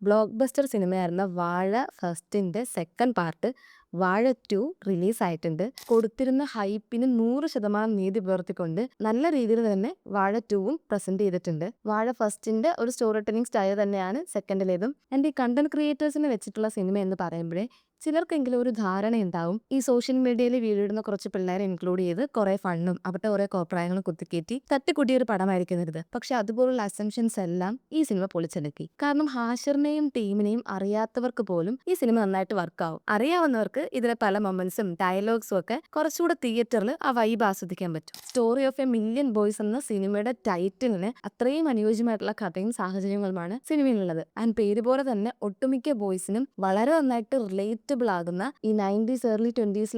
Block buster സിനിമയായിരുന്ന വാഴ ഫസ്റ്റിന്റെ second part വാഴ 2 റിലീസായിട്ടുണ്ട്. കൊടുത്തിരുന്ന ഹൈപ്പിന് 100% നീതി പുലർത്തിക്കൊണ്ട് നല്ല രീതിയിൽ തന്നെ വാഴ 2ഉം പ്രസന്റ് ചെയ്തിട്ടുണ്ട്. വാഴ ഫസ്റ്റിന്റെ ഒരു സ്റ്റോറി ടെല്ലിംഗ് സ്റ്റൈൽ തന്നെയാണ് സെക്കൻഡിലേതും. ആൻഡ് ഈ കണ്ടന്റ് ക്രിയേറ്റേഴ്സിനെ വെച്ചിട്ടുള്ള സിനിമ എന്ന് പറയുമ്പോഴേ ചിലർക്കെങ്കിലും ഒരു ധാരണയുണ്ടാവും ഈ സോഷ്യൽ മീഡിയയിൽ വീഡിയോ ഇടുന്ന കുറച്ച് പിള്ളേരെ ഇൻക്ലൂഡ് ചെയ്ത് കുറെ ഫണ്ണും അവരുടെ കുറെ കോപ്രായങ്ങളും കുത്തിക്കയറ്റി തട്ടിക്കൂട്ടിയ ഒരു പടമായിരിക്കുന്നത്. പക്ഷെ അതുപോലുള്ള അസംഷൻസ് എല്ലാം ഈ സിനിമ പൊളിച്ചെടുക്കി. കാരണം ഹാഷിറിനെയും ടീമിനെയും അറിയാത്തവർക്ക് പോലും ഈ സിനിമ നന്നായിട്ട് വർക്കാവും. അറിയാവുന്നവർക്ക് ഇതിലെ പല മൊമെന്റ്സും ഡയലോഗ്സും ഒക്കെ കുറച്ചുകൂടെ തിയേറ്ററിൽ ആ വൈബ് ആസ്വദിക്കാൻ പറ്റും. Story of A million boys എന്ന സിനിമയുടെ ടൈറ്റിലിന് അത്രയും അനുയോജ്യമായിട്ടുള്ള കഥയും സാഹചര്യങ്ങളുമാണ് സിനിമയിലുള്ളത്. ആൻഡ് പേര് പോലെ തന്നെ ഒട്ടുമിക്ക ബോയ്സിനും വളരെ നന്നായിട്ട് റിലേറ്റബിൾ ആകുന്ന ഈ 90s ഏർലി 20s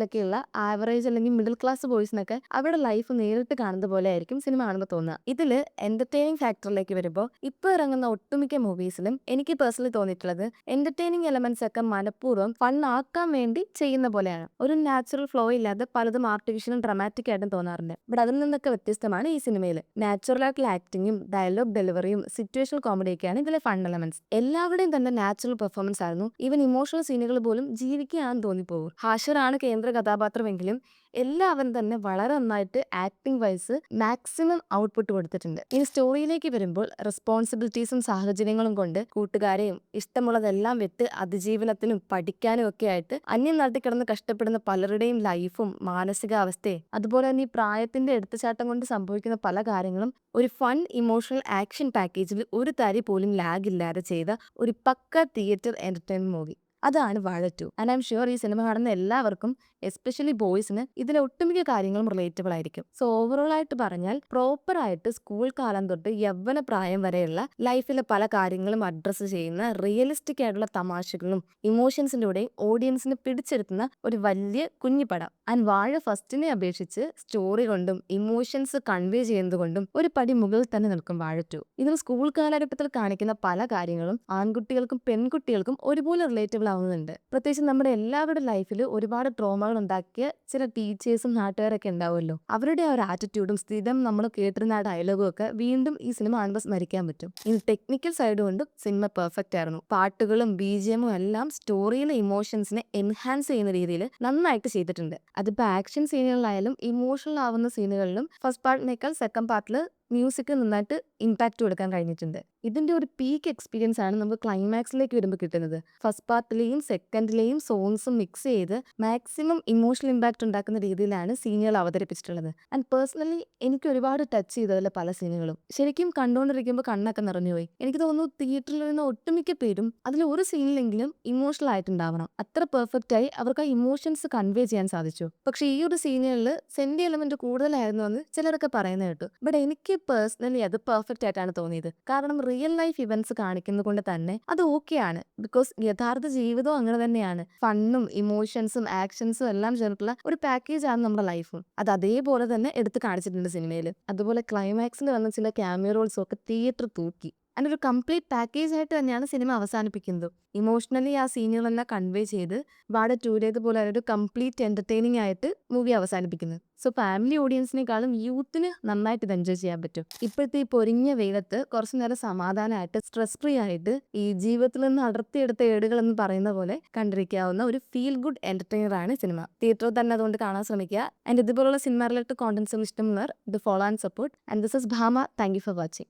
ആവറേജ് അല്ലെങ്കിൽ മിഡിൽ ക്ലാസ് ബോയ്സിനൊക്കെ അവരുടെ ലൈഫ് നേരിട്ട് കാണുന്ന പോലെ ആയിരിക്കും സിനിമ കാണുമ്പോൾ തോന്നുക. ഇതില് എന്റർടൈനിങ് ഫാക്ടറിലേക്ക് വരുമ്പോൾ ഇപ്പൊ ഇറങ്ങുന്ന ഒട്ടുമിക്ക മൂവീസിലും എനിക്ക് പേഴ്സണലി തോന്നിയിട്ടുള്ളത് എന്റർടൈനിങ് എലമെന്റ്സ് ഒക്കെ മനഃപൂർവ്വം ഫൺ ആക്കാൻ വേണ്ടി ചെയ്യുന്ന പോലെയാണ്. ഒരു നാച്ചുറൽ ഫ്ലോ ഇല്ലാതെ പലതും ആർട്ടിഫിഷ്യലും ഡ്രമാറ്റിക് ആയിട്ടും തോന്നാറുണ്ട്. ബട്ട് അതിൽ നിന്നൊക്കെ വ്യത്യസ്തമാണ് ഈ സിനിമയിൽ. നാച്ചുറൽ ആയിട്ടുള്ള ആക്ടിങ്ങും ഡയലോഗ് ഡെലിവറിയും സിറ്റുവേഷണൽ കോമഡിയൊക്കെയാണ് ഇതിലെ ഫൺ എലമെന്റ്സ്. എല്ലാവരുടെയും തന്നെ നാച്ചുറൽ പെർഫോമൻസ് ആയിരുന്നു. ഈവൻ ഇമോഷണൽ സീനുകൾ പോലും ജീവിക്കുകയാണെന്ന് തോന്നിപ്പോകും. ഹാഷിറാണ് കേന്ദ്ര കഥാപാത്രമെങ്കിലും എല്ലാവരും തന്നെ വളരെ നന്നായിട്ട് ആക്ടിംഗ് വൈസ് മാക്സിമം ഔട്ട്പുട്ട് കൊടുത്തിട്ടുണ്ട്. ഇനി സ്റ്റോറിയിലേക്ക് വരുമ്പോൾ റെസ്പോൺസിബിലിറ്റീസും സാഹചര്യങ്ങളും കൊണ്ട് കൂട്ടുകാരെയും ഇഷ്ടമുള്ളതെല്ലാം വിട്ട് അതിജീവനത്തിനും പഠിക്കാനും ഒക്കെ ആയിട്ട് അന്യം നാട്ടിൽ കിടന്ന് കഷ്ടപ്പെടുന്ന പലരുടെയും ലൈഫും മാനസികാവസ്ഥയും അതുപോലെ തന്നെ ഈ പ്രായത്തിന്റെ എടുത്തുചാട്ടം കൊണ്ട് സംഭവിക്കുന്ന പല കാര്യങ്ങളും ഒരു ഫൺ ഇമോഷണൽ ആക്ഷൻ പാക്കേജിൽ ഒരു തരി പോലും ലാഗ് ഇല്ലാതെ ചെയ്ത ഒരു പക്ക തിയേറ്റർ എന്റർടൈൻമെന്റ് മൂവി. അതാണ് വാഴ 2. ആൻഡ് ഐ എം ഷുവർ ഈ സിനിമ കാണുന്ന എല്ലാവർക്കും എസ്പെഷ്യലി ബോയ്സിന് ഇതിലെ ഒട്ടുമിക്ക കാര്യങ്ങളും റിലേറ്റബിൾ ആയിരിക്കും. സോ ഓവറോൾ ആയിട്ട് പറഞ്ഞാൽ പ്രോപ്പർ ആയിട്ട് സ്കൂൾ കാലം തൊട്ട് യൗവന പ്രായം വരെയുള്ള ലൈഫിലെ പല കാര്യങ്ങളും അഡ്രസ്സ് ചെയ്യുന്ന റിയലിസ്റ്റിക് ആയിട്ടുള്ള തമാശകളും ഇമോഷൻസിലൂടെയും ഓഡിയൻസിനെ പിടിച്ചെടുത്തുന്ന ഒരു വലിയ കുഞ്ഞു പടം. ആൻഡ് വാഴ ഫസ്റ്റിനെ അപേക്ഷിച്ച് സ്റ്റോറി കൊണ്ടും ഇമോഷൻസ് കൺവേ ചെയ്യുന്നത് കൊണ്ടും ഒരു പടി മുകളിൽ തന്നെ നിൽക്കും വാഴ 2. ഇതിൽ സ്കൂൾ കാലഘട്ടത്തിൽ കാണിക്കുന്ന പല കാര്യങ്ങളും ആൺകുട്ടികൾക്കും പെൺകുട്ടികൾക്കും ഒരുപോലെ റിലേറ്റബിൾ ആവുന്നുണ്ട്. പ്രത്യേകിച്ച് നമ്മുടെ എല്ലാവരുടെ ലൈഫിൽ ഒരുപാട് ട്രോമകൾ ഉണ്ടാക്കിയ ചില ടീച്ചേഴ്സും നാട്ടുകാരൊക്കെ ഉണ്ടാവുമല്ലോ. അവരുടെ ആ ഒരു ആറ്റിറ്റ്യൂഡും സ്ഥിരം നമ്മൾ കേട്ടിരുന്ന ആ ഡയലോഗും ഒക്കെ വീണ്ടും ഈ സിനിമ കാണുമ്പോൾ സ്മരിക്കാൻ പറ്റും. ഇനി ടെക്നിക്കൽ സൈഡ് കൊണ്ടും സിനിമ പെർഫെക്റ്റ് ആയിരുന്നു. പാട്ടുകളും ബിജിഎമ്മും എല്ലാം സ്റ്റോറിയിലെ ഇമോഷൻസിനെ എൻഹാൻസ് ചെയ്യുന്ന രീതിയിൽ നന്നായിട്ട് ചെയ്തിട്ടുണ്ട്. അതിപ്പോൾ ആക്ഷൻ സീനുകളിലായാലും ഇമോഷണൽ ആവുന്ന സീനുകളിലും ഫസ്റ്റ് പാർട്ടിനേക്കാൾ സെക്കൻഡ് പാർട്ടിൽ മ്യൂസിക് നന്നായിട്ട് ഇമ്പാക്റ്റ് കൊടുക്കാൻ കഴിഞ്ഞിട്ടുണ്ട്. ഇതിന്റെ ഒരു പീക്ക് എക്സ്പീരിയൻസ് ആണ് നമുക്ക് ക്ലൈമാക്സിലേക്ക് വരുമ്പോൾ കിട്ടുന്നത്. ഫസ്റ്റ് പാർട്ടിലെയും സെക്കൻഡിലെയും സോങ്സും മിക്സ് ചെയ്ത് മാക്സിമം ഇമോഷണൽ ഇമ്പാക്റ്റ് ഉണ്ടാക്കുന്ന രീതിയിലാണ് സീനുകൾ അവതരിപ്പിച്ചിട്ടുള്ളത്. ആൻഡ് പേഴ്സണലി എനിക്ക് ഒരുപാട് ടച്ച് ചെയ്തതിലെ പല സീനുകളും ശരിക്കും കണ്ടുകൊണ്ടിരിക്കുമ്പോൾ കണ്ണൊക്കെ നിറഞ്ഞുപോയി. എനിക്ക് തോന്നുന്നു തിയേറ്ററിൽ നിന്ന് ഒട്ടുമിക്ക പേരും അതിൽ ഒരു സീനിലെങ്കിലും ഇമോഷണൽ ആയിട്ടുണ്ടാവണം. അത്ര പെർഫെക്റ്റ് ആയി അവർക്ക് ആ ഇമോഷൻസ് കൺവേ ചെയ്യാൻ സാധിച്ചു. പക്ഷെ ഈ ഒരു സീനുകളിൽ സെന്റി എലമെന്റ് കൂടുതലായിരുന്നു എന്ന് ചിലരൊക്കെ പറയുന്നത് കേട്ടു. ബട്ട് എനിക്ക് പേഴ്സണലി അത് പെർഫെക്റ്റ് ആയിട്ടാണ് തോന്നിയത്. കാരണം റിയൽ ലൈഫ് ഇവന്റ്സ് കാണിക്കുന്നത് കൊണ്ട് തന്നെ അത് ഓക്കെയാണ്. ബിക്കോസ് യഥാർത്ഥ ജീവിതവും അങ്ങനെ തന്നെയാണ്. ഫണ്ണും ഇമോഷൻസും ആക്ഷൻസും എല്ലാം ചേർത്തുള്ള ഒരു പാക്കേജ് ആണ് നമ്മുടെ ലൈഫും. അത് അതേപോലെ തന്നെ എടുത്ത് കാണിച്ചിട്ടുണ്ട് സിനിമയിൽ. അതുപോലെ ക്ലൈമാക്സിൽ വന്ന ചില ക്യാമിയോ റോൾസും ഒക്കെ തിയേറ്റർ തൂക്കി. അതിൻ്റെ ഒരു കംപ്ലീറ്റ് പാക്കേജ് ആയിട്ട് തന്നെയാണ് സിനിമ അവസാനിപ്പിക്കുന്നത്. ഇമോഷണലി ആ സീനുകളെല്ലാം കൺവേ ചെയ്ത് വാഴ 2 പോലെ ഒരു കംപ്ലീറ്റ് എന്റർടൈനിങ് ആയിട്ട് മൂവി അവസാനിപ്പിക്കുന്നത്. സോ ഫാമിലി ഓഡിയൻസിനെക്കാളും യൂത്തിന് നന്നായിട്ട് ഇത് എൻജോയ് ചെയ്യാൻ പറ്റും. ഇപ്പോഴത്തെ ഈ പൊരിഞ്ഞ വെയിലത്ത് കുറച്ചു നേരം സമാധാനമായിട്ട് സ്ട്രെസ് ഫ്രീ ആയിട്ട് ഈ ജീവിതത്തിൽ നിന്ന് അടർത്തിയെടുത്ത ഏടുകൾ എന്ന് പറയുന്ന പോലെ കണ്ടിരിക്കാവുന്ന ഒരു ഫീൽ ഗുഡ് എന്റർടൈനർ ആണ് സിനിമ. തിയേറ്ററിൽ തന്നെ അതുകൊണ്ട് കാണാൻ ശ്രമിക്കുക. ആൻഡ് ഇതുപോലുള്ള സിനിമ റിലേറ്റഡ് കോണ്ടന്റ്സും ഇഷ്ടമുള്ളവർ ഇത് follow and support. And this is Bhama. Thank you for watching.